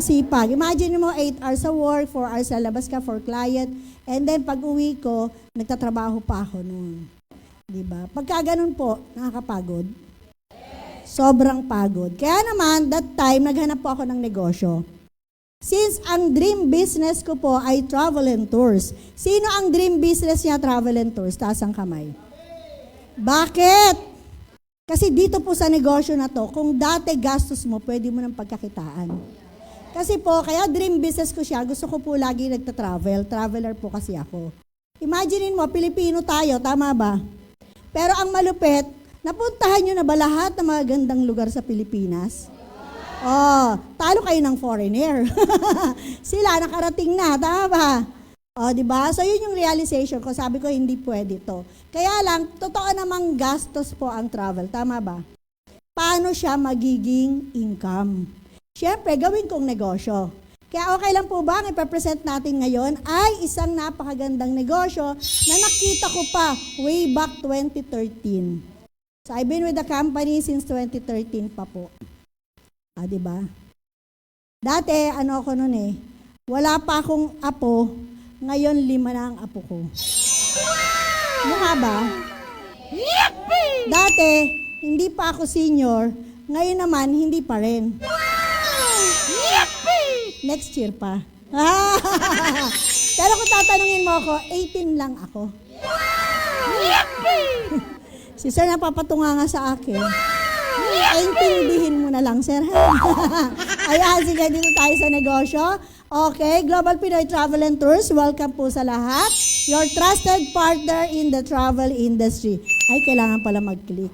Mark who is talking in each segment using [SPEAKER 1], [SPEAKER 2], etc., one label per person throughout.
[SPEAKER 1] sipag. Imagine mo 8 hours sa work, 4 hours sa labas ka for client, and then pag uwi ko, nagtatrabaho pa ako noon. Diba? Pagka ganun po, nakakapagod. Sobrang pagod. Kaya naman, that time, naghanap po ako ng negosyo. Since ang dream business ko po ay travel and tours. Sino ang dream business niya travel and tours? Taas ang kamay. Bakit? Kasi dito po sa negosyo na to, kung dati gastos mo, pwede mo ng pagkakitaan. Kasi po, kaya dream business ko siya, gusto ko po lagi nagta-travel. Traveler po kasi ako. Imaginein mo, Pilipino tayo, tama ba? Pero ang malupit, napuntahan nyo na ba lahat ng mga gandang lugar sa Pilipinas? Oh, talo kayo ng foreigner. Sila nakarating na, tama ba? Oh, di ba? So yun yung realization ko. Sabi ko hindi pwede to. Kaya lang totoo namang gastos po ang travel, tama ba? Paano siya magiging income? Siyempre, gawin kong negosyo. Kaya okay lang po ba ang ipapresent natin ngayon ay isang napakagandang negosyo na nakita ko pa way back 2013. So I've been with the company since 2013 pa po. Ah, di ba? Dati, ano ako noon eh, wala pa akong apo, ngayon 5 na ang apo ko. Mukha ba? Dati, hindi pa ako senior, ngayon naman, hindi pa rin. Next year pa. Pero kung tatanungin mo ako, 18 lang ako. Si sir napapatunga nga sa akin. Intindihin mo na lang, sir. Ayan, sige, dito tayo sa negosyo. Okay, Global Pinoy Travel and Tours, welcome po sa lahat. Your trusted partner in the travel industry. Ay, kailangan pala mag-click.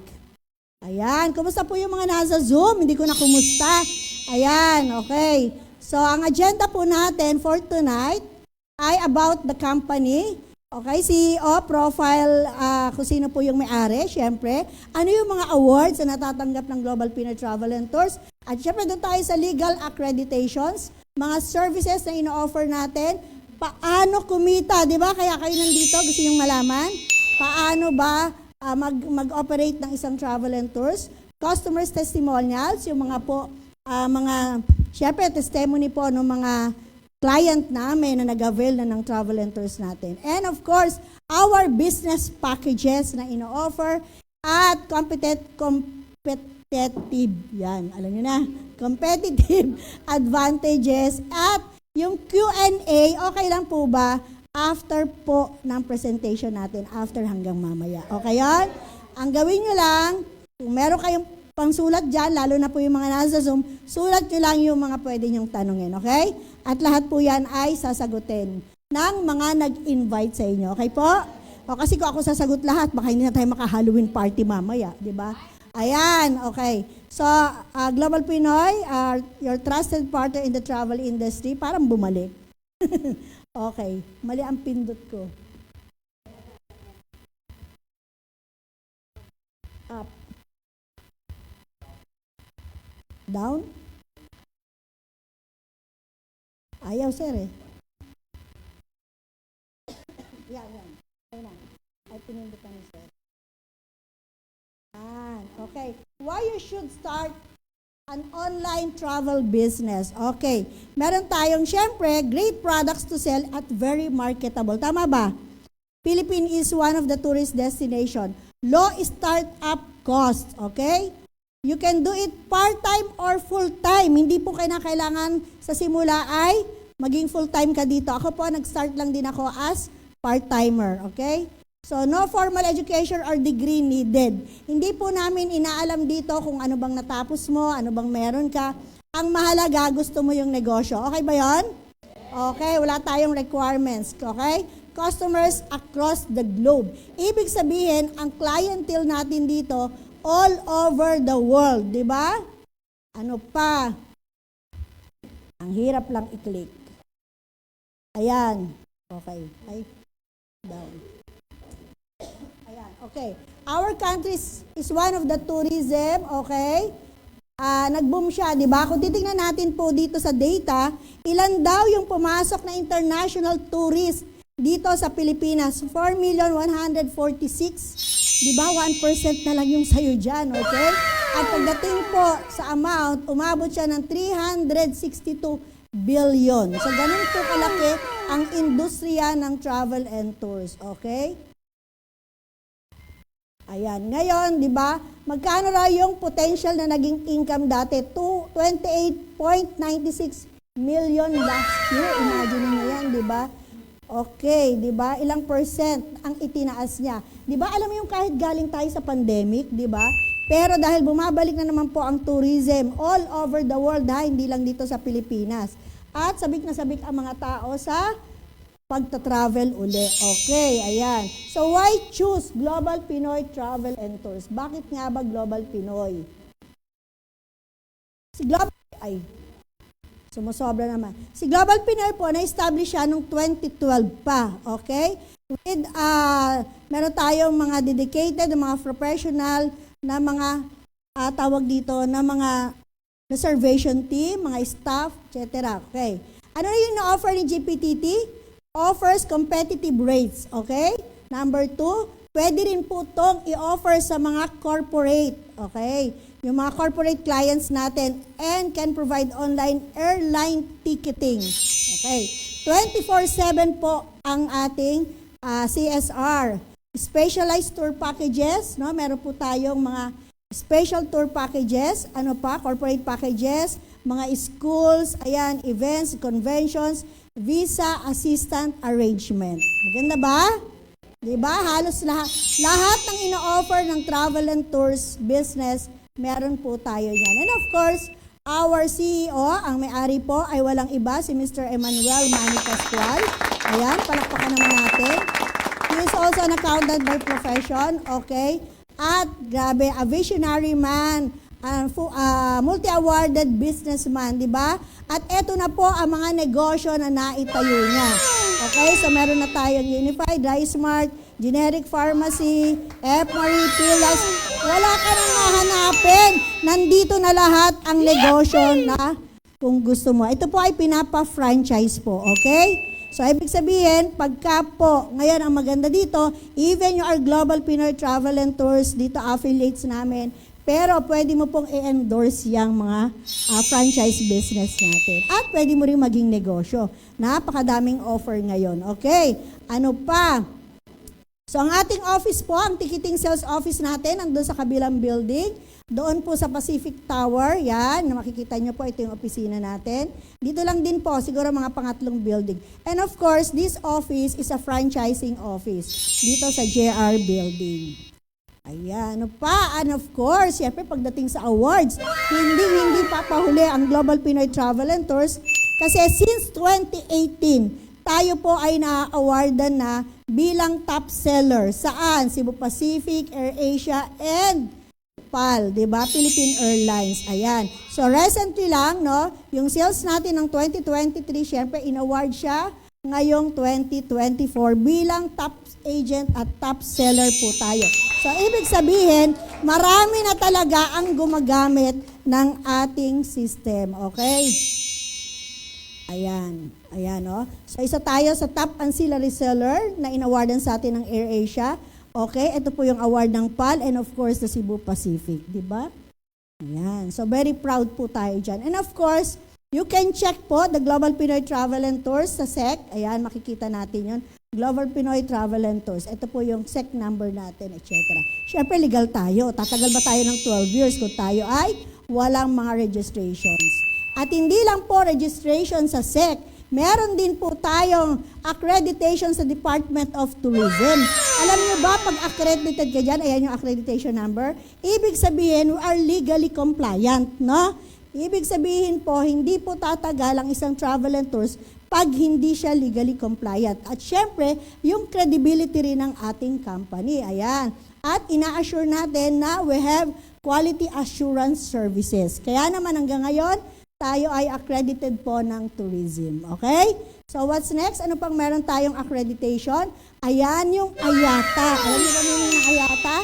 [SPEAKER 1] Ayan, kumusta po yung mga nasa Zoom? Hindi ko na kumusta. Ayan, okay. So, ang agenda po natin for tonight ay about the company. Okay, CEO, profile, kung sino po yung may-ari, syempre. Ano yung mga awards na natatanggap ng Global Pinoy Travel and Tours? At syempre, doon tayo sa legal accreditations, mga services na ino-offer natin, paano kumita, di ba? Kaya kayo nandito, gusto yung malaman? Paano ba mag-operate ng isang travel and tours? Customers testimonials, yung mga po, syempre, testimony po ng mga client namin na nag-avail na ng travel and tours natin. And of course, our business packages na ino-offer at competitive, yan, alam nyo na, competitive advantages at yung Q&A, okay lang po ba after po ng presentation natin, after hanggang mamaya. Okay yun? Ang gawin nyo lang, kung meron kayong pangsulat dyan, lalo na po yung mga nasa Zoom, sulat nyo lang yung mga pwede nyong tanungin, okay? At lahat po yan ay sasagutin ng mga nag-invite sa inyo, okay po? O kasi kung ako sasagot lahat, baka hindi na tayo maka-Halloween party mamaya, di ba? Ayan, okay. So, Global Pinoy, your trusted partner in the travel industry, parang bumalik. Okay, mali ang pindot ko. Up. Down? Ayaw, sir eh. Yan. Ayun na. Ay, pinindot ni sir. Okay. Why you should start an online travel business? Okay. Meron tayong, syempre, great products to sell at very marketable. Tama ba? Philippines is one of the tourist destination. Low startup cost. Okay? You can do it part-time or full-time. Hindi po kailangan sa simula ay maging full-time ka dito. Ako po, nag-start lang din ako as part-timer. Okay? So, no formal education or degree needed. Hindi po namin inaalam dito kung ano bang natapos mo, ano bang meron ka. Ang mahalaga, gusto mo yung negosyo. Okay ba yon? Okay, wala tayong requirements. Okay? Customers across the globe. Ibig sabihin, ang clientele natin dito, all over the world, di ba? Ano pa? Ang hirap lang i-click. Ayan. Okay. Ay, down. Ayan, okay. Our country is one of the tourism, okay? Nag-boom siya, di ba? Kung titingnan natin po dito sa data, ilan daw yung pumasok na international tourist dito sa Pilipinas? 4,146,000. Di ba? 1% na lang yung sayo dyan, okay? At pagdating po sa amount, umabot siya ng 362 billion. So, ganun po kalaki ang industriya ng travel and tours. Okay? Ayan. Ngayon, di ba, magkano raw yung potential na naging income dati? 28.96 million last year. Imagine niyo yan, di ba? Okay, di ba? Ilang percent ang itinaas niya. Di ba? Alam mo yung kahit galing tayo sa pandemic, di ba? Pero dahil bumabalik na naman po ang tourism all over the world, ha? Hindi lang dito sa Pilipinas. At sabik na sabik ang mga tao sa pagta-travel uli. Okay, ayan. So why choose Global Pinoy Travel and Tours? Bakit nga ba Global Pinoy? Si Global sumusobra naman. Si Global Pinoy po, na-establish siya noong 2012 pa. Okay? With, meron tayong mga dedicated, mga professional na mga tawag dito, na mga reservation team, mga staff, etc. Okay. Ano yung na-offer ni GPTT? Offers competitive rates. Okay? Number 2, pwede rin po itong i-offer sa mga corporate. Okay? Yung mga corporate clients natin and can provide online airline ticketing. Okay? 24/7 po ang ating CSR. Specialized tour packages, no? Meron po tayong mga special tour packages, ano pa, corporate packages, mga schools, ayan, events, conventions, visa assistant arrangement. Maganda ba? Diba? Halos lahat ng ino-offer ng travel and tours business, meron po tayo yan. And of course, our CEO, ang may-ari po ay walang iba, si Mr. Emmanuel Manny Pascual. Ayan, palakpakan naman natin. He is also an accountant by profession, okay? At grabe, a visionary man, multi-awarded businessman, di ba? At eto na po ang mga negosyo na naitayo niya. Okay, so meron na tayong Unified, DrySmart, Generic Pharmacy, F-Marie, Pilas. Wala ka nang hahanapin. Nandito na lahat ang negosyo na kung gusto mo. Ito po ay pinapa-franchise po, okay? So, ibig sabihin, pagka po, ngayon ang maganda dito, even you are Global Pinoy Travel and Tours, dito affiliates namin, pero pwede mo pong i-endorse yung mga franchise business natin. At pwede mo rin maging negosyo. Napakadaming offer ngayon. Okay, ano pa? So, ang ating office po, ang ticketing sales office natin, nandun sa kabilang building, doon po sa Pacific Tower, yan, makikita nyo po, ito yung opisina natin. Dito lang din po, siguro mga pangatlong building. And of course, this office is a franchising office, dito sa JR Building. Ayan, ano pa? And of course, syempre pagdating sa awards, hindi papahuli ang Global Pinoy Travel and Tours, kasi since 2018, tayo po ay na-awardan na bilang top seller. Saan? Cebu Pacific, AirAsia, and PAL, di ba? Philippine Airlines. Ayan. So, recently lang, no, yung sales natin ng 2023, syempre, in-award siya ngayong 2024 bilang top agent at top seller po tayo. So, ibig sabihin, marami na talaga ang gumagamit ng ating system. Okay? Ayan. Ayan, no? So, isa tayo sa top ancillary seller na in-awardan sa atin ng AirAsia. Okay, ito po yung award ng PAL and of course the Cebu Pacific, di ba? Ayan, so very proud po tayo dyan. And of course, you can check po the Global Pinoy Travel and Tours sa SEC. Ayan, makikita natin yun. Global Pinoy Travel and Tours. Ito po yung SEC number natin, etc. Siyempre, legal tayo. Tatagal ba tayo ng 12 years kung tayo ay walang mga registrations? At hindi lang po registration sa SEC, meron din po tayong accreditation sa Department of Tourism. Alam niyo ba, pag accredited ka dyan, ayan yung accreditation number, ibig sabihin, we are legally compliant, no? Ibig sabihin po, hindi po tatagal ang isang travel and tours pag hindi siya legally compliant. At syempre, yung credibility rin ng ating company, ayan. At ina-assure natin na we have quality assurance services. Kaya naman hanggang ngayon, tayo ay accredited po ng tourism. Okay? So what's next? Ano pang meron tayong accreditation? Ayan yung IATA. Alam niyo ba yung IATA?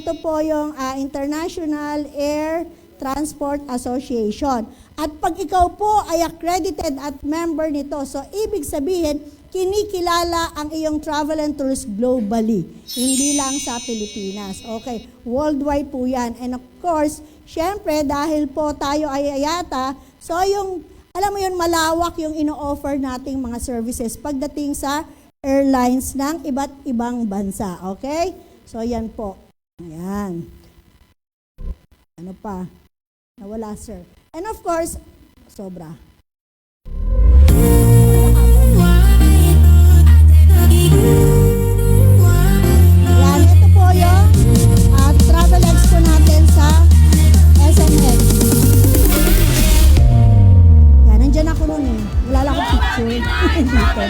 [SPEAKER 1] Ito po yung International Air Transport Association. At pag ikaw po ay accredited at member nito, so ibig sabihin, kinikilala ang iyong travel and tours globally. Hindi lang sa Pilipinas. Okay, worldwide po yan. And of course, syempre, dahil po tayo ay ayata, so yung, alam mo yun, malawak yung ino-offer nating mga services pagdating sa airlines ng iba't ibang bansa. Okay? So, yan po. Ayan. Ano pa? Nawala, sir. And of course, sobra. Yan, ito po yung travel expo natin sa SMX. Yan, nandyan ako nun eh. Wala lang akong picture. Dito.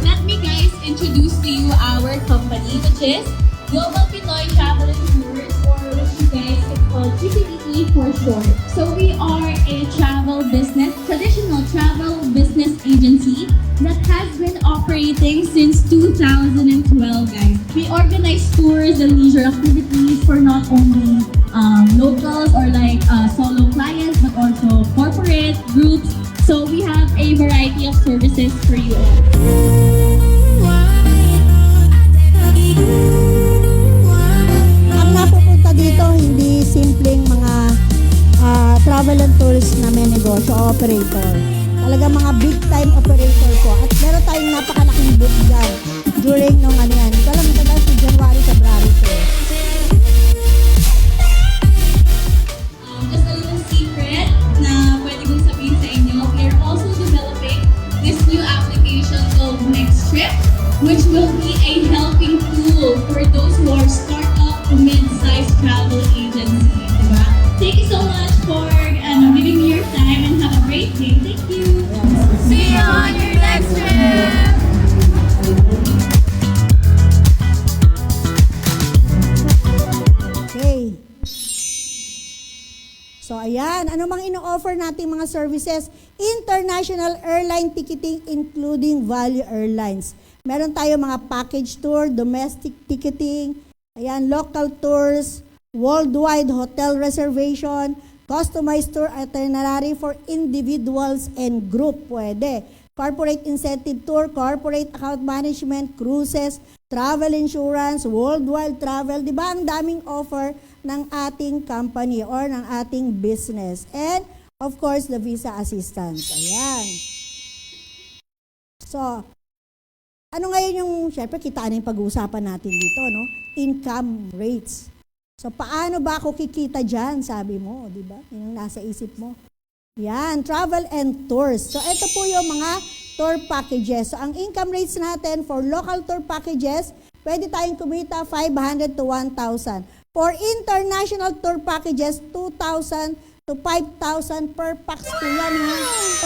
[SPEAKER 2] Let me guys introduce to you our company, which is Global Pinoy Travel and Tours, or which you guys can call GPTE for short. So we are a traditional travel business agency that has been operating since 2012, guys. We organize tours and leisure activities for not only locals or like solo clients, but also corporate groups. So we have a variety of services for you all.
[SPEAKER 1] Ang napupunta dito, hindi simpleng mga travel and tours na may negosyo, operator. Talaga mga big time operator po. At meron tayong napakalaking booth dyan during nung ano yan. Ito lang matagal si January, February po.
[SPEAKER 2] Just a little secret na pwede kong sabihin sa inyo, we are also developing this new application called Next Trip, which will be a helping tool for those who are startup to mid-sized travel agency. Diba? Thank you so much for giving me your time and have a great day. Thank you. See you on your next trip.
[SPEAKER 1] Okay. So, ayan. Ano mang ino-offer nating mga services? International airline ticketing including Value Airlines. Meron tayo mga package tour, domestic ticketing, ayan, local tours, worldwide hotel reservation, customized tour itinerary for individuals and group, pwede. Corporate incentive tour, corporate account management, cruises, travel insurance, worldwide travel. Di ba ang daming offer ng ating company or ng ating business? And of course, the visa assistance. Ayan. So, ano ngayon yung, syempre, kitaan yung pag-uusapan natin dito, no? Income rates. So, paano ba ako kikita dyan, sabi mo, di ba? Yun ang nasa isip mo. Yan, travel and tours. So, ito po yung mga tour packages. So, ang income rates natin for local tour packages, pwede tayong kumita 500 to 1,000. For international tour packages, 2,000 to 5,000 per pax po yan, ha?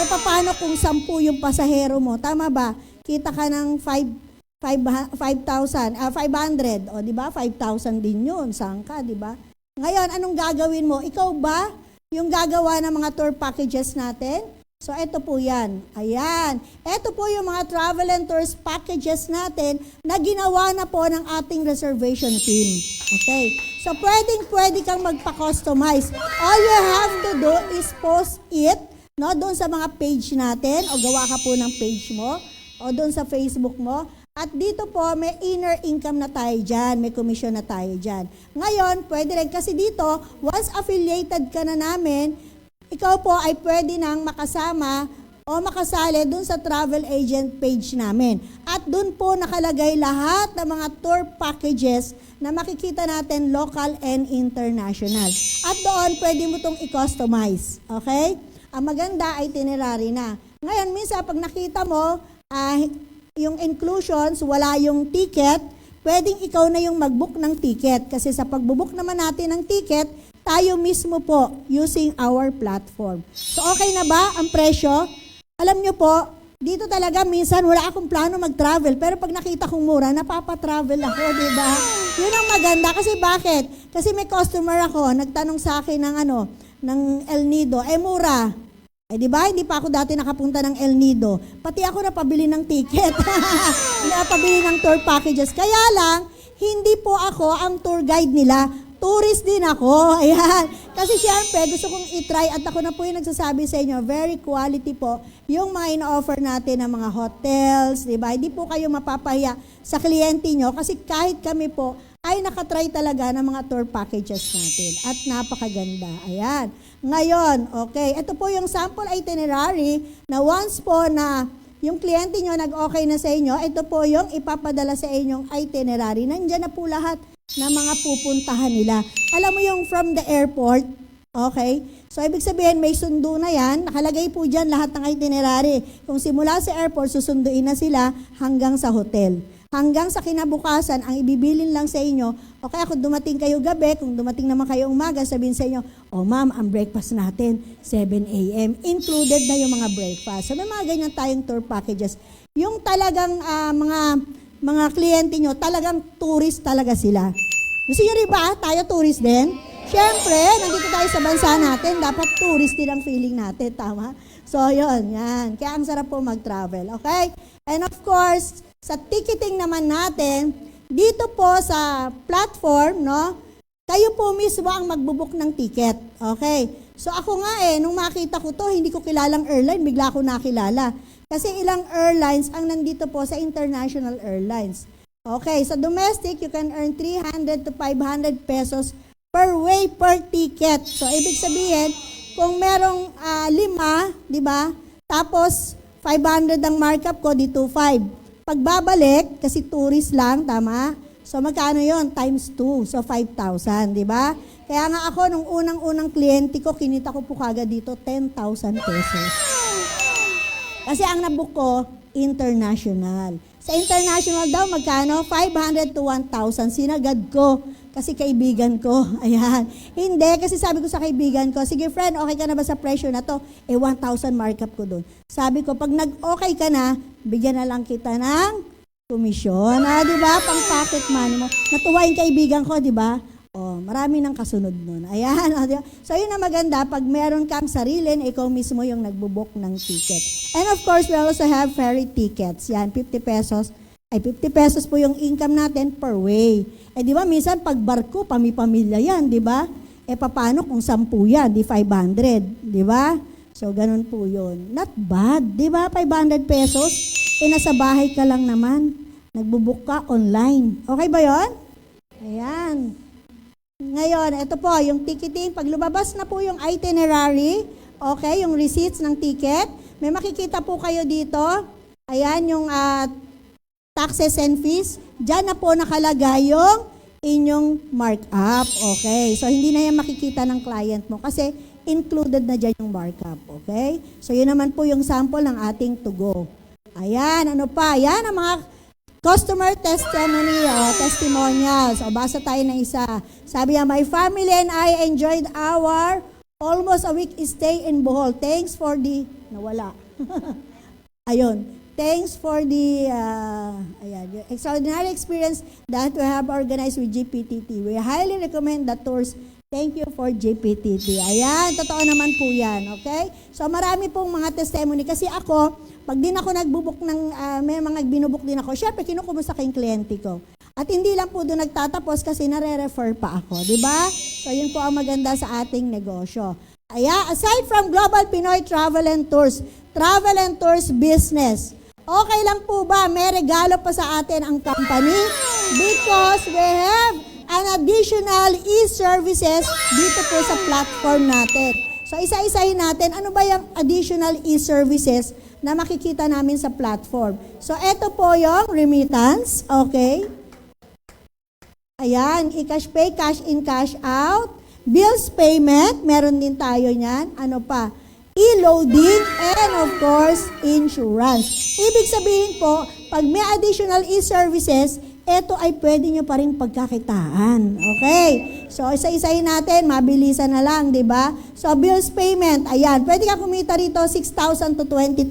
[SPEAKER 1] E, paano kung 10 yung pasahero mo? Tama ba? Kita ka ng 500, o di ba? 5,000 din yun. Saan ka, di ba? Ngayon, anong gagawin mo? Ikaw ba yung gagawa ng mga tour packages natin? So, ito po yan. Ayan. Ito po yung mga travel and tours packages natin na ginawa na po ng ating reservation team. Okay? So, pwede kang magpa-customize. All you have to do is post it, no, doon sa mga page natin, o gawa ka po ng page mo, o doon sa Facebook mo. At dito po, may inner income na tayo dyan, may commission na tayo dyan. Ngayon, pwede rin, kasi dito, once affiliated ka na namin, ikaw po ay pwede nang makasama o makasali dun sa travel agent page namin. At dun po nakalagay lahat ng mga tour packages na makikita natin local and international. At doon, pwede mo itong i-customize. Okay? Ang maganda ay itinerary na. Ngayon, minsan pag nakita mo, yung inclusions, wala yung ticket, pwedeng ikaw na yung mag-book ng ticket. Kasi sa pag-book naman natin ng ticket, tayo mismo po using our platform. So, okay na ba ang presyo? Alam nyo po, dito talaga minsan wala akong plano mag-travel, pero pag nakita kong mura, napapatravel ako, di ba? Yun ang maganda. Kasi bakit? Kasi may customer ako, nagtanong sa akin ng El Nido, mura. Di ba? Hindi pa ako dati nakapunta ng El Nido. Pati ako napabili ng ticket. Napabili ng tour packages. Kaya lang, hindi po ako ang tour guide nila. tourist din ako. Ayan. Kasi syempre, gusto kong itry at ako na po yung nagsasabi sa inyo, very quality po yung mga ina-offer natin ng mga hotels, di ba? Hindi po kayo mapapahiya sa kliyente nyo kasi kahit kami po ay nakatry talaga ng mga tour packages natin at napakaganda. Ayan. Ngayon, okay, ito po yung sample itinerary na once po na yung kliyente nyo nag-okay na sa inyo, ito po yung ipapadala sa inyong itinerary. Nandiyan na po lahat na mga pupuntahan nila. Alam mo yung from the airport, okay? So, ibig sabihin, may sundo na yan. Nakalagay po dyan lahat ng itinerary. Kung simula sa airport, susunduin na sila hanggang sa hotel. Hanggang sa kinabukasan, ang ibibilin lang sa inyo, okay, kung dumating kayo gabi, kung dumating naman kayo umaga, sabihin sa inyo, oh ma'am, ang breakfast natin, 7 a.m. Included na yung mga breakfast. So, may mga ganyan tayong tour packages. Yung talagang mga kliyente nyo, talagang tourist talaga sila. Gusto nyo rin ba? Tayo tourist din? Siyempre, nandito tayo sa bansa natin, dapat tourist din ang feeling natin, tama? So, yun, yan. Kaya ang sarap po mag-travel, okay? And of course, sa ticketing naman natin, dito po sa platform, no, kayo po mismo ang magbubook ng ticket, okay? So, ako nga nung makita ko to, hindi ko kilalang airline, bigla ko nakilala. Kasi ilang airlines ang nandito po sa international airlines. Okay, sa domestic, you can earn 300 to 500 pesos per way per ticket. So, ibig sabihin, kung merong 5, di ba? Tapos, 500 ang markup ko, di 2,500. Pagbabalik, kasi tourist lang, tama? So, magkano yon? Times 2. So, 5,000, di ba? Kaya nga ako, nung unang-unang kliyente ko, kinita ko po kagad dito, 10,000 pesos. Kasi ang nabook ko, international. Sa international daw, magkano? 500 to 1,000. Sinagad ko. Kasi kaibigan ko. Ayan. Hindi, kasi sabi ko sa kaibigan ko, sige friend, okay ka na ba sa presyo na to? 1,000 markup ko doon. Sabi ko, pag nag-okay ka na, bigyan na lang kita ng komisyon. Di ba? Pang pocket money mo. Natuwa yung kaibigan ko, di ba? Marami nang kasunod nun. Ayan. Diba? So, yun na maganda. Pag meron kang sarili, ikaw mismo yung nagbubook ng ticket. And of course, we also have ferry tickets. Yan, 50 pesos. 50 pesos po yung income natin per way. Di ba, minsan pag barko, pamilya yan, di ba? Paano kung 10 yan, di 500, di ba? So, ganun po yun. Not bad, di ba? 500 pesos. Nasa bahay ka lang naman. Nagbubook ka online. Okay ba yon? Ayan. Ngayon, ito po, yung ticketing. Pag lumabas na po yung itinerary, okay, yung receipts ng ticket, may makikita po kayo dito. Ayan, yung taxes and fees. Diyan na po nakalagay yung inyong markup. Okay, so hindi na yan makikita ng client mo kasi included na dyan yung markup. Okay, so yun naman po yung sample ng ating to go. Ayan, ano pa? Ayan ang mga customer testimony o testimonials. O basa tayo ng isa. Sabi niya, my family and I enjoyed our almost a week stay in Bohol. Thanks for the... Nawala. Ayun. Thanks for the extraordinary experience that we have organized with GPTT. We highly recommend the tours. Thank you for GPTT. Ayan, totoo naman po yan. Okay? So marami pong mga testimony. Kasi ako, pag din ako nagbubuk ng, may mga binubuk din ako, syempre kinukumusta kayong kliyente ko. At hindi lang po doon nagtatapos kasi nare-refer pa ako. Di ba? So yun po ang maganda sa ating negosyo. Aside from Global Pinoy Travel and Tours business, okay lang po ba may regalo pa sa atin ang company? Because we have an additional e-services dito po sa platform natin. So isa-isahin natin, ano ba yung additional e-services na makikita namin sa platform? So ito po yung remittance, okay? Ayan, e-cash pay, cash in, cash out. Bills payment, meron din tayo niyan. Ano pa? E-loading, and of course, insurance. Ibig sabihin po, pag may additional e-services, ito ay pwede nyo pa rin pagkakitaan. Okay? So, isa-isahin natin, mabilisan na lang, di ba? So, bills payment, ayan, pwede ka kumita rito 6,000 to 20,000.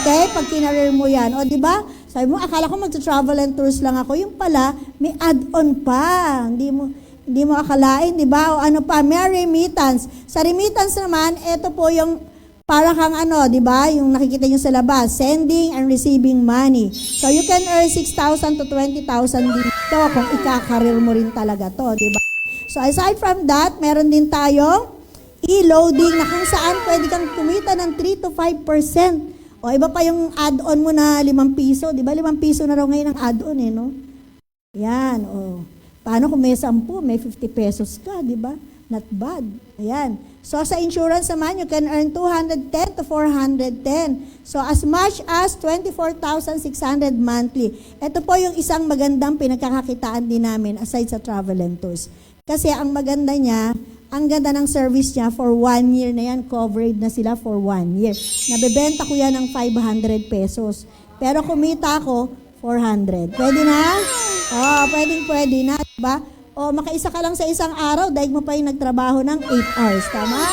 [SPEAKER 1] Okay? Pag kinareer mo yan. O, di ba? Sabi mo, akala ko mag-travel and tours lang ako. Yung pala, may add-on pa. Hindi mo akalain, di ba? O ano pa, may remittance. Sa remittance naman, ito po yung para kang ano, di ba? Yung nakikita nyo sa labas, sending and receiving money. So you can earn 6,000 to 20,000 dito kung ikakareer mo rin talaga to, di ba? So aside from that, meron din tayong e-loading na kung saan pwede kang kumita ng 3 to 5%. O iba pa yung add-on mo na 5 piso. Di ba 5 piso na raw ngayon ang add-on no? Yan, o. Paano kung may 10, may 50 pesos ka, di ba? Not bad. Ayan. So sa insurance naman, you can earn 210 to 410. So as much as 24,600 monthly. Ito po yung isang magandang pinagkakakitaan din namin aside sa travel and tours. Kasi ang maganda niya, ang ganda ng service niya for 1 year na yan, coverage na sila for 1 year. Nabebenta ko yan ng 500 pesos. Pero kumita ako 400. Pwede na? Pwede na, diba? O makaisa ka lang sa isang araw, dahil mo pa yung nagtrabaho ng 8 hours. Tama?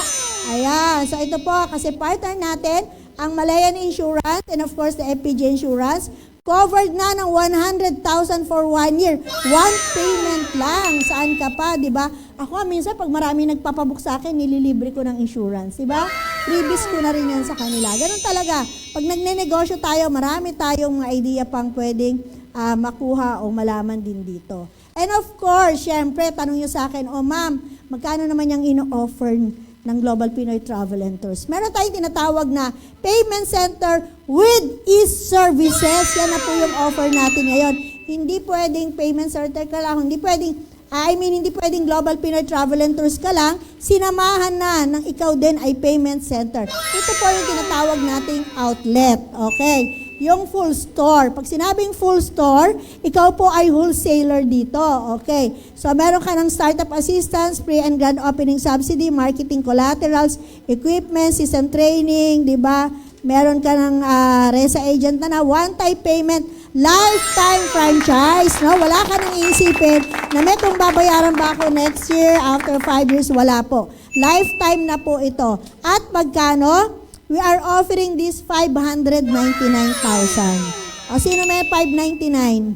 [SPEAKER 1] Ayan. So ito po, kasi partner natin, ang Malayan Insurance and of course the FPG Insurance, covered na ng 100,000 for 1 year. One payment lang. Saan ka pa, di ba? Ako, minsan, pag marami nagpapabook sa akin, nililibre ko ng insurance, di ba? Freebies ko na rin yan sa kanila. Ganun talaga. Pag nagne-negosyo tayo, marami tayong mga idea pang pwedeng makuha o malaman din dito. And of course, syempre, tanong nyo sa akin, ma'am, magkano naman yung ino-offer ng Global Pinoy Travel and Tours? Meron tayong tinatawag na payment center with e-services. Yan na po yung offer natin ngayon. Hindi pwedeng payment center ka lang, hindi pwedeng Global Pinoy Travel and Tours ka lang, sinamahan na ng ikaw din ay payment center. Ito po yung tinatawag nating outlet. Okay? Yung full store. Pag sinabing full store, ikaw po ay wholesaler dito. Okay. So, meron ka ng startup assistance, pre and grand opening subsidy, marketing collaterals, equipment, system training, di ba? Meron ka ng RESA agent na one-time payment, lifetime franchise. No? Wala ka nang iisipin na may kung babayaran ba ako next year, after 5 years, wala po. Lifetime na po ito. At magkano? We are offering this 599,000. O, sino may 599?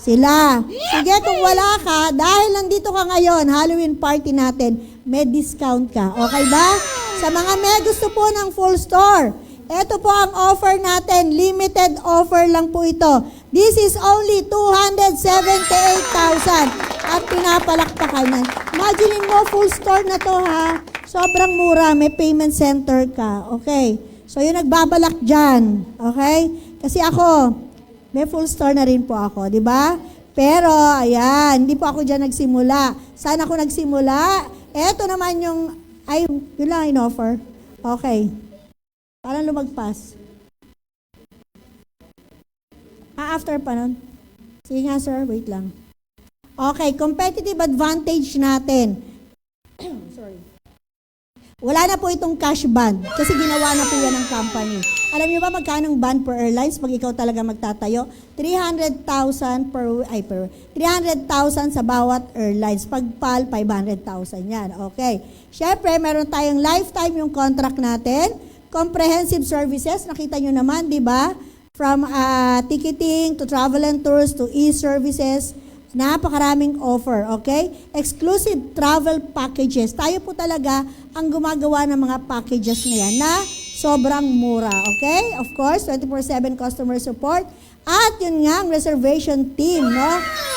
[SPEAKER 1] Sila. Sige, kung wala ka, dahil nandito ka ngayon, Halloween party natin, may discount ka. Okay ba? Sa mga may gusto po ng full store, ito po ang offer natin. Limited offer lang po ito. This is only 278,000. At pinapalakpakan yan. Imagine mo, full store na to ha. Sobrang mura, may payment center ka. Okay. So, yung nagbabalak dyan. Okay? Kasi ako, may full store na rin po ako, di ba? Pero, ayan, hindi po ako dyan nagsimula. Saan ako nagsimula? Eto naman yung, yun lang in-offer. Okay. Parang lumagpas. After pa nun. Sige nga, sir. Wait lang. Okay, competitive advantage natin. Sorry. Wala na po itong cash band kasi ginawa na po yan ng company. Alam niyo ba magkano ang band per airlines pag ikaw talaga magtatayo? 300,000 300,000 sa bawat airlines. Pag PAL, 500,000 yan. Okay. Syempre, meron tayong lifetime yung contract natin. Comprehensive services, nakita nyo naman, di ba? From ticketing to travel and tours to e-services. Napakaraming offer, okay? Exclusive travel packages. Tayo po talaga ang gumagawa ng mga packages na yan na sobrang mura, okay? Of course, 24/7 customer support. At yun nga, ang reservation team, no?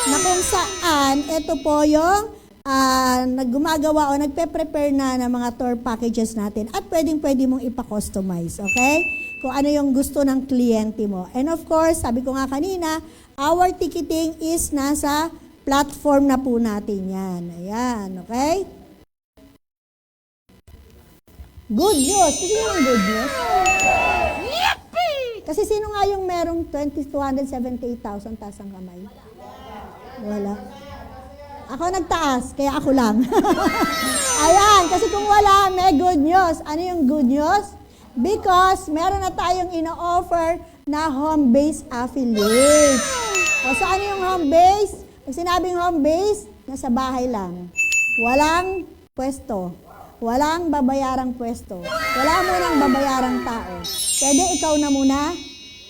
[SPEAKER 1] Na kung saan, ito po yung naggumagawa o nagpe-prepare na ng mga tour packages natin. At pwedeng-pwede mong ipa-customize, okay? Kung ano yung gusto ng kliyente mo. And of course, sabi ko nga kanina, our ticketing is nasa platform na po natin yan. Ayan, okay? Good news. Kasi yung good news. Yippee! Kasi sino nga yung merong 278,000 taas ang kamay? Wala. Ako nagtaas, kaya ako lang. Ayan, kasi kung wala, may good news. Ano yung good news? Because meron na tayong ino-offer na home-based affiliates. O so ano yung home-based? Pag sinabing home-based, nasa bahay lang. Walang pwesto. Walang babayarang pwesto. Wala munang babayarang tao. Pwede ikaw na muna.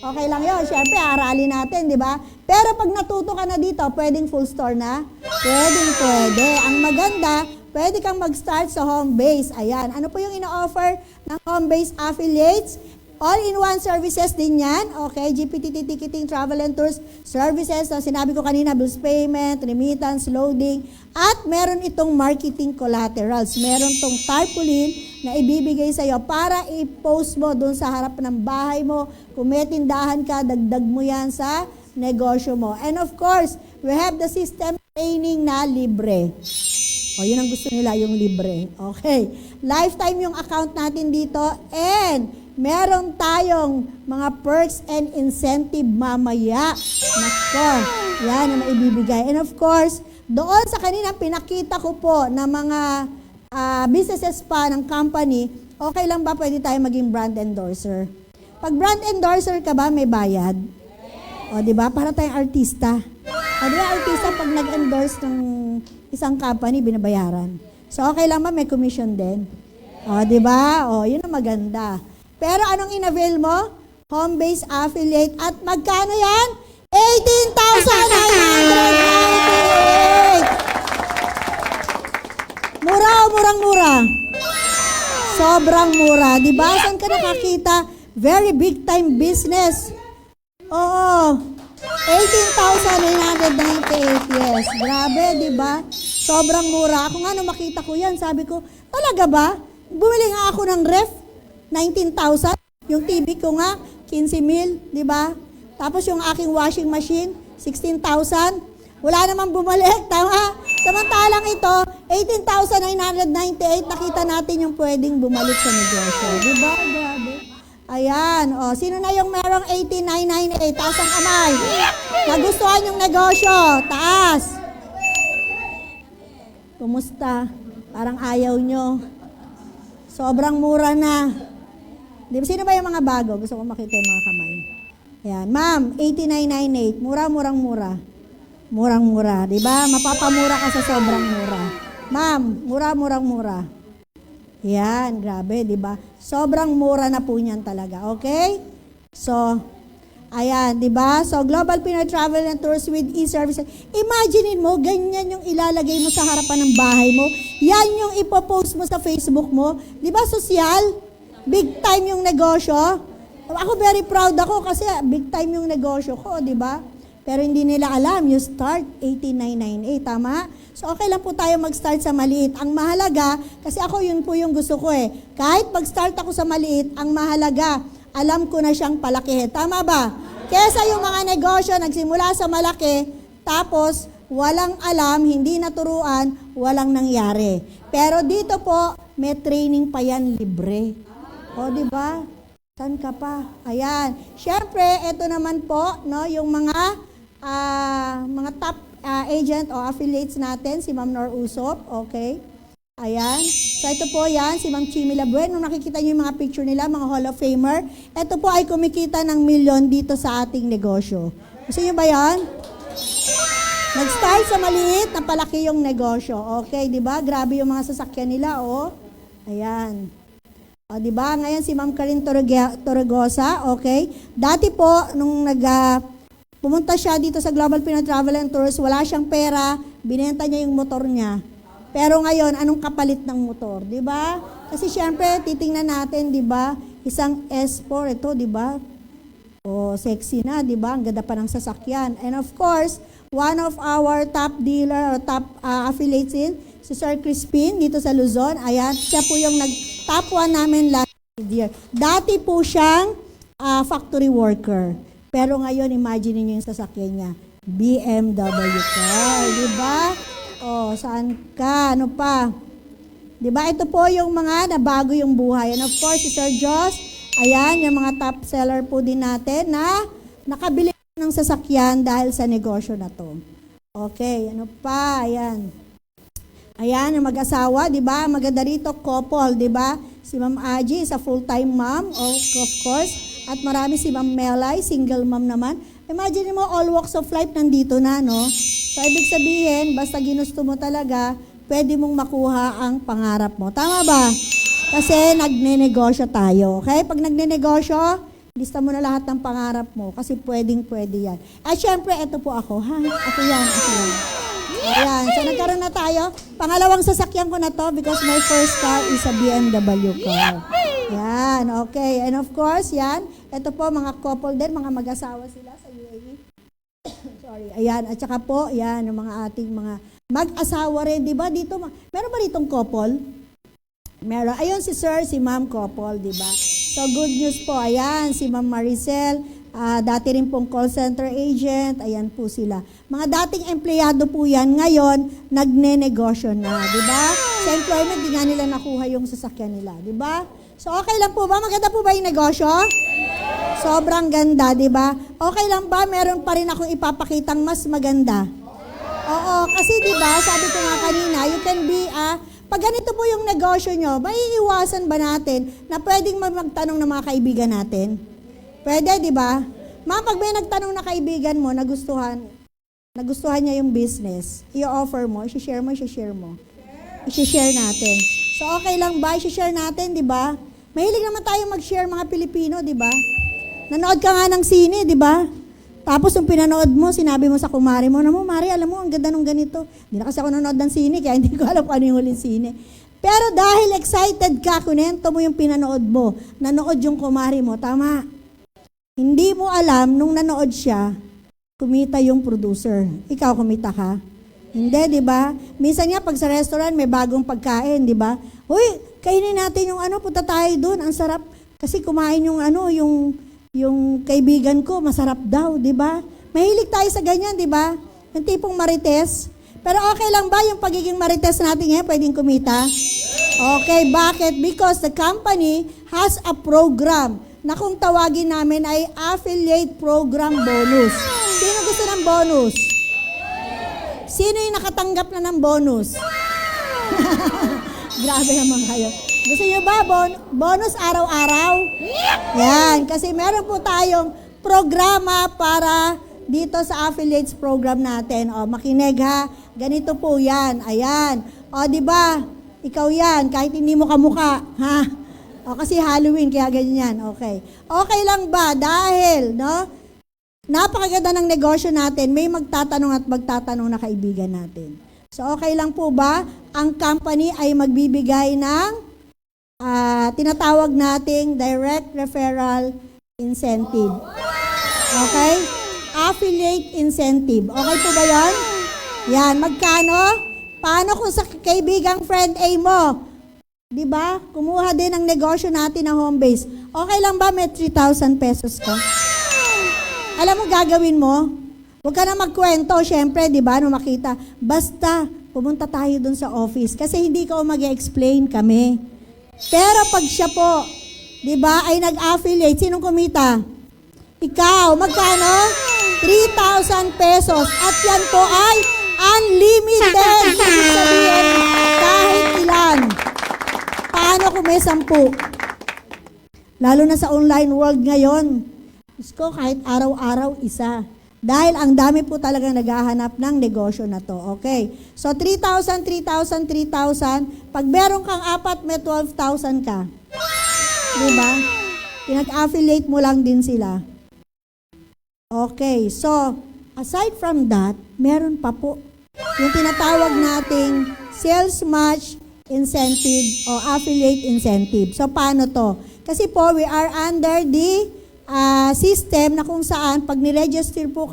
[SPEAKER 1] Okay lang yun. Siyempre, aralin natin, di ba? Pero pag natuto ka na dito, pwedeng full store na? Pwede. Ang maganda, pwede kang mag-start sa home base. Ayan. Ano po yung ino-offer ng home base affiliates? All-in-one services din yan. Okay, GPTT Ticketing, Travel and Tours Services. So, sinabi ko kanina, bills payment, remittance, loading. At meron itong marketing collaterals. Meron tong tarpaulin na ibibigay sa'yo para i-post mo doon sa harap ng bahay mo. Kung may tindahan ka, dagdag mo yan sa negosyo mo. And of course, we have the system training na libre. O, yun ang gusto nila, yung libre. Okay. Lifetime yung account natin dito. And meron tayong mga perks and incentive mamaya. Nako, yan ang maibibigay. And of course, doon sa kanina pinakita ko po na mga businesses pa ng company, okay lang ba pwede tayo maging brand endorser? Pag brand endorser ka ba, may bayad? O, di ba? Para tayong artista. O, di ba, artista pag nag-endorse ng isang company, binabayaran. So, okay lang ba? May commission din. O, di ba? O, yun ang maganda. Pero anong in-avail mo? Home-based affiliate. At magkano yan? 18,998! Mura o murang-mura? Sobrang mura. Di ba? Saan ka nakakita? Very big time business. Oo. 18,998, yes. Grabe, di ba? Sobrang mura. Ako nga, nung makita ko yan, sabi ko, talaga ba? Bumili nga ako ng ref, 19,000. Yung TV ko nga, 15,000, di ba? Tapos yung aking washing machine, 16,000. Wala namang bumalik, tama? Samantalang ito, 18,998, nakita natin yung pwedeng bumalik sa negosyo. Di ba? Grabe. Ayan, o, sino na yung merong 18,998? Taas ang kamay. Nagustuhan yung negosyo. Taas. Kumusta? Parang ayaw nyo. Sobrang mura na. Di ba, sino ba yung mga bago? Gusto ko makita yung mga kamay. Ayan, ma'am, 18,998. Mura. Murang-mura. Di ba? Mapapamura ka sa sobrang mura. Ma'am, mura. Yan, grabe, di ba? Sobrang mura na po niyan talaga, okay? So, ayan, di ba? So, Global Pinoy Travel and Tours with e-services. Imagine mo, ganyan yung ilalagay mo sa harapan ng bahay mo. Yan yung ipopost mo sa Facebook mo. Di ba, sosyal? Big time yung negosyo. Ako very proud ako kasi big time yung negosyo ko, di ba? Pero hindi nila alam, you start 18,998, tama? So, okay lang po tayo mag-start sa maliit. Ang mahalaga, kasi ako yun po yung gusto ko eh. Kahit mag-start ako sa maliit, ang mahalaga, alam ko na siyang palakihin. Tama ba? Kesa yung mga negosyo, nagsimula sa malaki, tapos walang alam, hindi naturuan, walang nangyari. Pero dito po, may training pa yan libre. O, di ba? Saan ka pa? Ayan. Siyempre, ito naman po, no, yung mga top agent o affiliates natin, si Ma'am Nor Usop, okay? Ayan. So ito po yan, si Ma'am Chimi Labuen. Nung nakikita niyo yung mga picture nila, mga Hall of Famer, ito po ay kumikita ng milyon dito sa ating negosyo. Gusto niyo ba yan? Nag-start sa maliit, napalaki yung negosyo. Okay, di ba? Grabe yung mga sasakyan nila, oh. Ayan. O, di ba? Ngayon si Ma'am Karin Torregosa, okay? Dati po, nung pumunta siya dito sa Global Pinoy Travel and Tours, wala siyang pera, binenta niya yung motor niya. Pero ngayon, anong kapalit ng motor, di ba? Kasi syempre, titingnan natin, di ba? Isang S4 ito, di ba? O, sexy na, di ba? Ang ganda pa ng sasakyan. And of course, one of our top dealer or top affiliates si Sir Crispin dito sa Luzon. Ayan, siya po yung nag-top 1 namin last year. Dati po siyang factory worker. Pero ngayon, imagine niyo yung sasakyan niya. BMW car, di ba? O, saan ka? Ano pa? Di ba? Ito po yung mga nabago yung buhay. And of course, si Sir Joss, ayan, yung mga top seller po din natin na nakabili ng sasakyan dahil sa negosyo na to. Okay, ano pa? Ayan. Ayan, yung mag-asawa, di ba? Maganda rito, couple, di ba? Si Ma'am Aji is a full-time mom, of course. At marami si Ma'am Melay, single mom naman. Imagine mo, all walks of life nandito na, no? So, ibig sabihin, basta ginusto mo talaga, pwede mong makuha ang pangarap mo. Tama ba? Kasi nagne-negosyo tayo. Okay? Pag nagne-negosyo, lista mo na lahat ng pangarap mo kasi pwedeng-pwede yan. At syempre, ito po ako. Ha? Ako yan. Ayan. So, nagkaroon na tayo. Pangalawang sasakyan ko na to because my first car is a BMW car. Yan, okay. And of course, yan. Ito po, mga couple din, mga mag-asawa sila sa UAE. Sorry. Ayan, at saka po, yan, yung mga ating mga mag-asawa rin, di ba? Dito, meron ba ditong couple? Meron. Ayun si sir, si ma'am couple, di ba? So, good news po. Ayan, si Ma'am Maricel, dati rin pong call center agent. Ayan po sila. Mga dating empleyado po yan. Ngayon, nagne-negosyo na, di ba? Sa employment, di nga nila nakuha yung sasakyan nila, di ba? So, okay lang po ba? Maganda po ba yung negosyo? Sobrang ganda, di ba? Okay lang ba? Meron pa rin akong ipapakitang mas maganda. Oo, kasi di ba, sabi ko nga kanina, you can be pag ganito po yung negosyo nyo, maiiwasan ba natin na pwedeng magtanong ng mga kaibigan natin? Pwede, di ba? Pag may nagtanong na kaibigan mo, nagustuhan niya yung business, i-offer mo, i-share mo. I-share natin. So, okay lang ba? I-share natin, di ba? Mahilig naman tayong mag-share mga Pilipino, di ba? Nanood ka nga ng sine, di ba? Tapos yung pinanood mo, sinabi mo sa kumari mo, Mari, alam mo, ang ganda nung ganito. Hindi na kasi ako nanood ng sine, kaya hindi ko alam kung ano yung huling sine. Pero dahil excited ka, kunento mo yung pinanood mo, nanood yung kumari mo, tama. Hindi mo alam, nung nanood siya, kumita yung producer. Ikaw, kumita ka? Hindi, di ba? Minsan nga, pag sa restaurant, may bagong pagkain, di ba? Uy, kainin natin yung punta tayo dun, ang sarap. Kasi kumain yung yung kaibigan ko, masarap daw, di ba? Mahilig tayo sa ganyan, di ba? Yung tipong marites. Pero okay lang ba yung pagiging marites natin ngayon, pwedeng kumita? Okay, bakit? Because the company has a program na kung tawagin namin ay affiliate program bonus. Sino gusto ng bonus? Sino yung nakatanggap na ng bonus? Grabe naman kayo. Gusto nyo ba bonus araw-araw? Yan, kasi meron po tayong programa para dito sa affiliates program natin. O, makinig ha. Ganito po yan. Ayan. O, di ba? Ikaw yan, kahit hindi mo kamukha. Ha? O, kasi Halloween, kaya ganyan. Okay. Okay lang ba? Dahil, no? Napakaganda ng negosyo natin. May magtatanong at magtatanong na kaibigan natin. So, okay lang po ba? Ang company ay magbibigay ng tinatawag nating direct referral incentive. Okay? Affiliate incentive. Okay po ba yan? Yan. Magkano? Paano kung sa kaibigang friend A mo? Diba? Kumuha din ang negosyo natin na home base. Okay lang ba may 3,000 pesos ka? Alam mo gagawin mo? Huwag ka na magkwento, syempre, diba? Nung makita. Basta, pumunta tayo dun sa office. Kasi hindi ka mag-explain kami. Pero pag siya po, di ba, ay nag-affiliate, sinong kumita? Ikaw, magkano? 3,000 pesos. At yan po ay unlimited. Ibig sabihin, kahit ilan. Paano kung may 10? Lalo na sa online world ngayon. Diyos ko, kahit araw-araw isa. Dahil ang dami po talagang naghahanap ng negosyo na to. Okay. So, 3,000, 3,000, 3,000. Pag meron kang 4, may 12,000 ka. Diba? Pinag-affiliate mo lang din sila. Okay. So, aside from that, meron pa po yung tinatawag nating sales match incentive o affiliate incentive. So, paano to? Kasi po, we are under the system na kung saan pag niregister po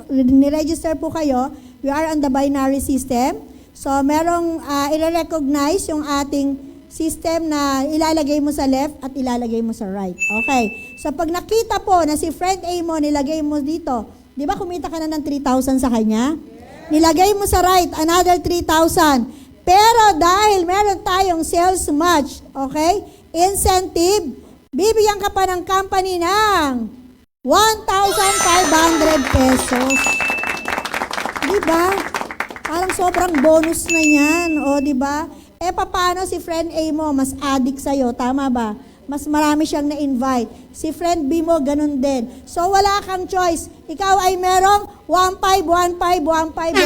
[SPEAKER 1] kayo, we are on the binary system. So, merong i-recognize yung ating system na ilalagay mo sa left at ilalagay mo sa right. Okay. So, pag nakita po na si friend A mo, nilagay mo dito, di ba kumita ka na ng 3,000 sa kanya? Nilagay mo sa right, another 3,000. Pero dahil meron tayong sales match, okay, incentive, bibigyan ka pa ng company ng 1,500 pesos. Diba? Parang sobrang bonus na yan. O, diba? Paano si friend A mo, mas addict sa'yo, tama ba? Mas marami siyang na-invite. Si friend B mo, ganun din. So, wala kang choice. Ikaw ay merong 1,500, 1,500, 1,500,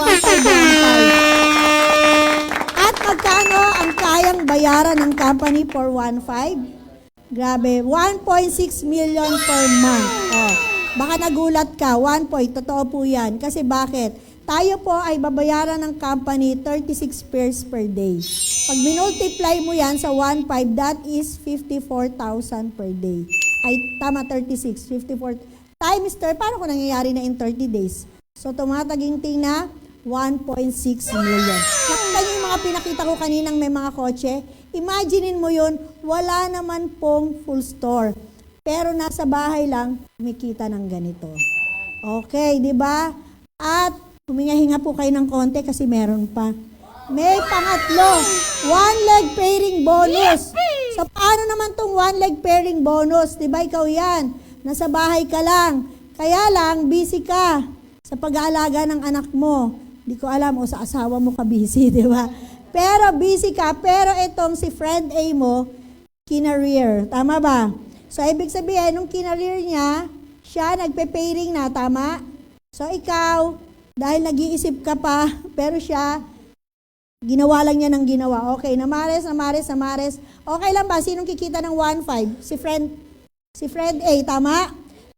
[SPEAKER 1] 1,500. At magkano ang kayang bayaran ng company for 1,500? Grabe, 1.6 million per month. Oh, baka nagulat ka, 1 point, totoo po yan. Kasi bakit? tayo po ay babayaran ng company 36 pairs per day. Pag minultiply mo yan sa 1.5, that is 54,000 per day. Ay, tama, 36, 54. Times 30, paano kung nangyayari na in 30 days? So, tumataginting na 1.6 million. Nakita niyo yung mga pinakita ko kaninang may mga kotse? Imaginein mo yun, wala naman pong full store. Pero nasa bahay lang, kumikita ng ganito. Okay, di ba? At huminga-hinga po kayo ng konti kasi meron pa. May pangatlo, one leg pairing bonus. So, paano naman tong one leg pairing bonus? Di ba ikaw yan? Nasa bahay ka lang. Kaya lang, busy ka sa pag-aalaga ng anak mo. Di ko alam o sa asawa mo ka busy, di ba? Pero busy ka, pero itong si friend A mo, kinareer. Tama ba? So, ibig sabihin, nung kinareer niya, siya nagpe-pairing na, tama? So, ikaw, dahil nag-iisip ka pa, pero siya, ginawa lang niya ng ginawa. Okay, namares. Okay lang ba? Sinong kikita ng 1.5? Si friend A, tama?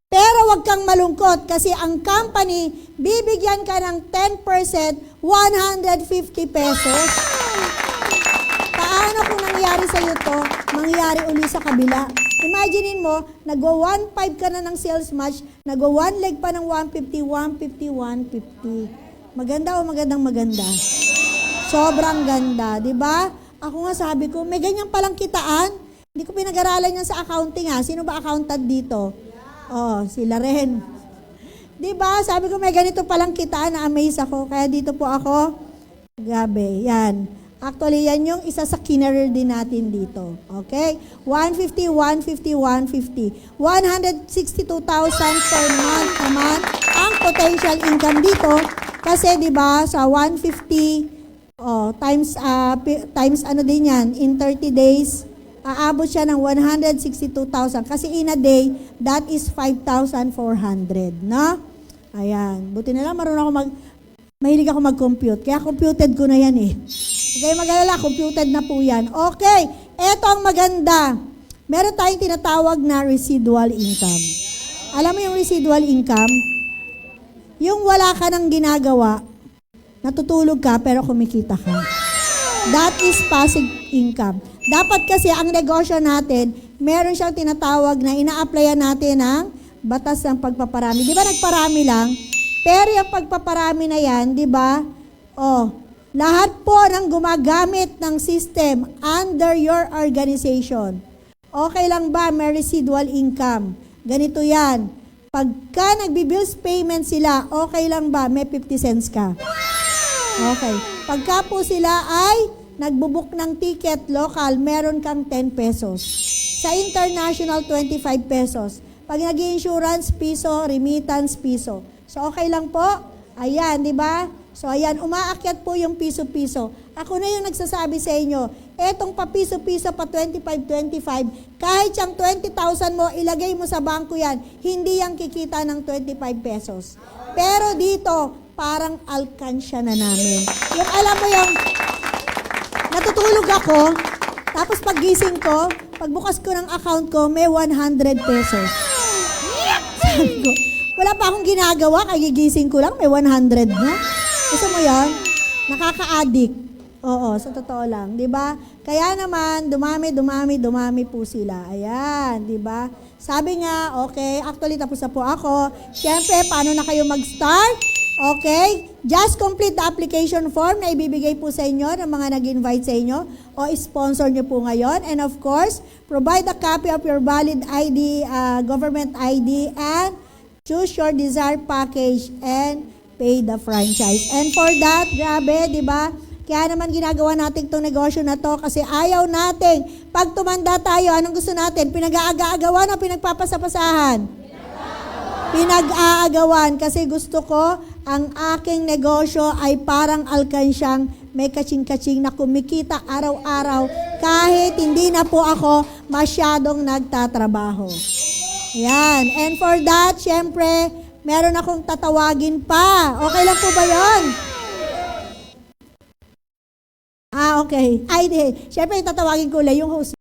[SPEAKER 1] Pero wag kang malungkot kasi ang company, bibigyan ka ng 10%, 150 pesos. Paano kung nangyari sa'yo to, mangyari uli sa kabila? Imaginein mo, nag-1.5 ka na ng sales match, nag-1 leg pa ng 150. Maganda o maganda? Sobrang ganda, di ba? Ako nga sabi ko, may ganyan palang kitaan. Hindi ko pinag-aralan yan sa accounting ha. Sino ba accountant dito? Oh, sila rin. Di ba? Sabi ko, may ganito palang kitaan, na-amaze ako. Kaya dito po ako, grabe, yan. Actually, yan yung isa sa kinareer din natin dito. Okay? 150. 162,000 per month naman ang potential income dito. Kasi, di ba, sa 150 times ano din yan, in 30 days, aabot siya ng 162,000. Kasi in a day, that is 5,400. No? Ayan. Buti na lang, marunong ako mahilig ako mag-compute. Kaya computed ko na yan eh. Okay, mag-alala, computed na po yan. Okay, eto ang maganda. Meron tayong tinatawag na residual income. Alam mo yung residual income? Yung wala ka nang ginagawa, natutulog ka pero kumikita ka. That is passive income. Dapat kasi ang negosyo natin, meron siyang tinatawag na ina-applyan natin ng batas ng pagpaparami. Di ba nagparami lang? Pero yung pagpaparami na yan, di ba? Lahat po ng gumagamit ng system under your organization. Okay lang ba may residual income? Ganito yan. Pagka nagbi-bills payment sila, okay lang ba may 50 cents ka? Okay. Pagka po sila ay nagbubuk ng ticket local, meron kang 10 pesos. Sa international, 25 pesos. Pag nag-insurance, piso, remittance, piso. So, okay lang po? Ayan, di ba? So, ayan, umaakyat po yung piso-piso. Ako na yung nagsasabi sa inyo, etong pa piso-piso, pa 25, kahit yung 20,000 mo, ilagay mo sa bangko yan, hindi yan kikita ng 25 pesos. Pero dito, parang alkansya na namin. Yung alam mo yung, natutulog ako, tapos paggising ko, pagbukas ko ng account ko, may 100 pesos. Sabi ko, wala pa akong ginagawa, kagigising ko lang, may 100 na. Gusto mo yan? Nakaka-addict. Oo, sa totoo lang, di ba? Kaya naman, dumami po sila. Ayan, di ba? Sabi nga, okay, actually tapos na po ako. Siyempre, paano na kayo mag-start? Okay, just complete the application form na ibibigay po sa inyo ng mga nag-invite sa inyo o sponsor nyo po ngayon. And of course, provide a copy of your valid ID, government ID, and choose your desired package and pay the franchise. And for that, grabe, di ba? Kaya naman ginagawa natin itong negosyo na to kasi ayaw natin. Pag tumanda tayo, anong gusto natin? Pinag-aaga-agawan o pinagpapasapasahan? Pinag-aagawan kasi gusto ko ang aking negosyo ay parang alkansyang may kaching-kaching na kumikita araw-araw kahit hindi na po ako masyadong nagtatrabaho. Yan. And for that, syempre, meron akong tatawagin pa. Okay lang po ba yun? Okay. Ay, di. Syempre, tatawagin ko lang yung host.